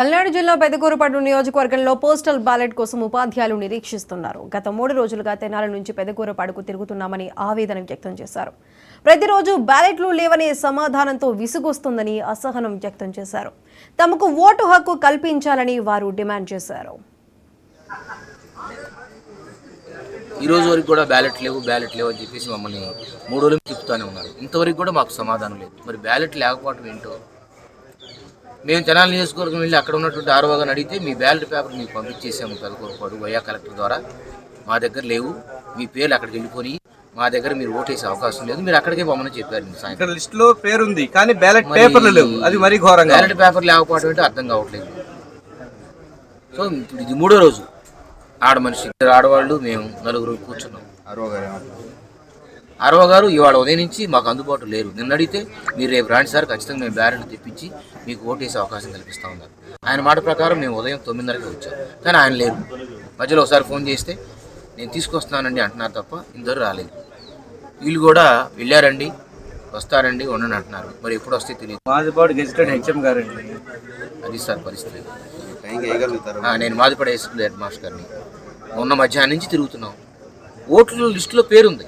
పల్నాడు జిల్లా పెదకూరుపాడు నియోజకవర్గంలో postal ballot కోసం ఉపాధ్యాయులు నిరీక్షిస్తున్నారు. గత 3 రోజులుగా తెనాలి నుంచి పెదకూరుపాడుకు తిరుగుతున్నామని ఆవేదన వ్యక్తం చేశారు. ప్రతిరోజు బ్యాలెట్లు లేవనే సమాధానంతో విసుగొస్తుందని అసహనం వ్యక్తం చేశారు. తమకు ఓటు హక్కు కల్పించాలని వారు డిమాండ్ చేశారు. ఈ రోజు వరకు కూడా బ్యాలెట్ లేవు అని చెప్పేసి మమ్మల్ని 3 రోజులు తిప్పుతూనే ఉన్నారు. ఇంతవరకు కూడా మాకు సమాధానం లేదు. మరి బ్యాలెట్ లేకపోవడం ఏంటో మేము తెనాలి నియోజకవర్గం వెళ్ళి అక్కడ ఉన్నటువంటి ఆర్ఓ గారిని అడిగితే మీ బ్యాలెట్ పేపర్ మీకు పంపించేసాము పెదకూరుపాడు వయా కలెక్టర్ ద్వారా, మా దగ్గర లేవు, మీ పేర్లు అక్కడికి వెళ్ళిపోయి మా దగ్గర మీరు ఓటేసే అవకాశం లేదు, మీరు అక్కడికే పోమని చెప్పారు. ఇక్కడ లిస్ట్ లో పేరు ఉంది కానీ బ్యాలెట్ పేపర్లు లేవు. అది మరీ ఘోరంగా. బ్యాలెట్ పేపర్ లేకపోవడం ఏంటో అర్థం కావట్లేదు. సో ఇది 3వ రోజు ఆడ మనిషి, 2 ఆడవాళ్ళు, మేము 4 కూర్చున్నాం. ఆర్ఓ గారు ఇవాళ ఉదయం నుంచి మాకు అందుబాటులో లేరు. నిన్న అడిగితే మీరు రేపు రాండి సార్, ఖచ్చితంగా మేము బ్యాలెట్ తెప్పించి మీకు ఓటేసే అవకాశం కల్పిస్తూ ఉన్నారు. ఆయన మాట ప్రకారం మేము ఉదయం 9:30కి వచ్చాం, కానీ ఆయన లేరు. మధ్యలో ఒకసారి ఫోన్ చేస్తే నేను తీసుకొస్తున్నానండి అంటున్నారు తప్ప ఇందరూ రాలేదు. వీళ్ళు కూడా వెళ్ళారండి, వస్తారండి, ఉండని అంటున్నారు. మరి ఎప్పుడు వస్తే తెలియదు. మాదిపాడు గెజిటెడ్ హెచ్ఎం గారండి. అది సార్ పరిస్థితి. నేను మాదిపాడు హైస్కూల్ హెడ్ మాస్టర్ గారిని. మొన్న మధ్యాహ్నం నుంచి తిరుగుతున్నాం. ఓట్ల లిస్టులో పేరుంది,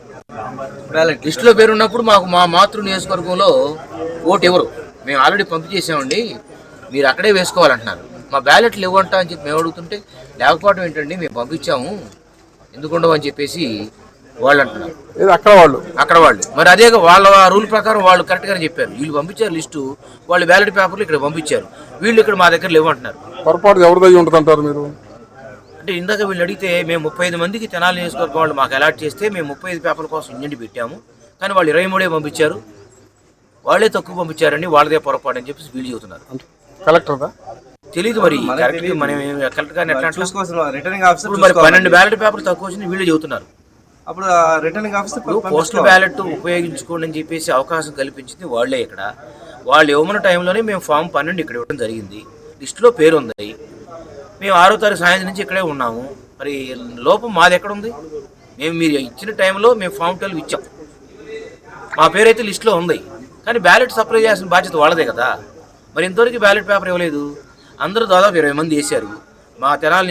బ్యాలెట్ లిస్టులో పేరు ఉన్నప్పుడు మాకు మా మాతృ నియోజకవర్గంలో ఓటు ఎవరు, మేము ఆల్రెడీ పంపించేసామండి, మీరు అక్కడే వేసుకోవాలంటున్నారు. మా బ్యాలెట్లు ఇవ్వంట అని చెప్పి మేము అడుగుతుంటే లేకపోవడం ఏంటండి, మేము పంపించాము ఎందుకు ఉండవు అని చెప్పేసి వాళ్ళు అంటున్నారు. అక్కడ వాళ్ళు మరి అదే వాళ్ళ రూల్ ప్రకారం వాళ్ళు కరెక్ట్గానే చెప్పారు. వీళ్ళు పంపించారు లిస్టు, వాళ్ళు బ్యాలెట్ పేపర్లు ఇక్కడ పంపించారు, వీళ్ళు ఇక్కడ మా దగ్గర లేవంటున్నారు. పొరపాటు ఎవరిదై ఉంటుందంటారు మీరు? అంటే ఇందాక వీళ్ళు అడిగితే మేము 35 మందికి తెనాలి నియోజకవర్గం వాళ్ళు మాకు అలాట్ చేస్తే మేము 35 పేపర్ల కోసం ఇంజెంట్ పెట్టాము, కానీ వాళ్ళు 23 పంపించారు, వాళ్ళే తక్కువ పంపించారని వాళ్ళదే పొరపాటు అని చెప్పి వీళ్ళు చెబుతున్నారు. కలెక్టర్దా తెలీదు మరి కరెక్ట్, మనం కలెక్టర్ గారిని ఎట్లా రిటర్నింగ్ ఆఫీసర్ మరి 12 బ్యాలెట్ పేపర్ తక్కువ వచ్చింది వీళ్ళు చెబుతున్నారు. అప్పుడు రిటర్నింగ్ ఆఫీసర్ పోస్టల్ బ్యాలెట్ ఉపయోగించుకోండి అని చెప్పేసి అవకాశం కల్పించింది వాళ్ళే. ఇక్కడ వాళ్ళు ఇవ్వమన్న టైంలోనే మేము ఫామ్ 12 ఇక్కడ ఇవ్వడం జరిగింది. లిస్టులో పేరు ఉంది. మేము 6వ తారీఖు సాయంత్రం నుంచి ఇక్కడే ఉన్నాము. మరి లోపం మాది ఎక్కడ ఉంది? మేము మీరు ఇచ్చిన టైంలో మేము ఫామ్ 12 ఇచ్చాం, మా పేరైతే లిస్టులో ఉంది, కానీ బ్యాలెట్ సప్లై చేయాల్సిన బాధ్యత వాళ్ళదే కదా. మరి ఇంతవరకు బ్యాలెట్ పేపర్ ఇవ్వలేదు. అందరూ దాదాపు 20 మంది వేశారు. మా తెనాలి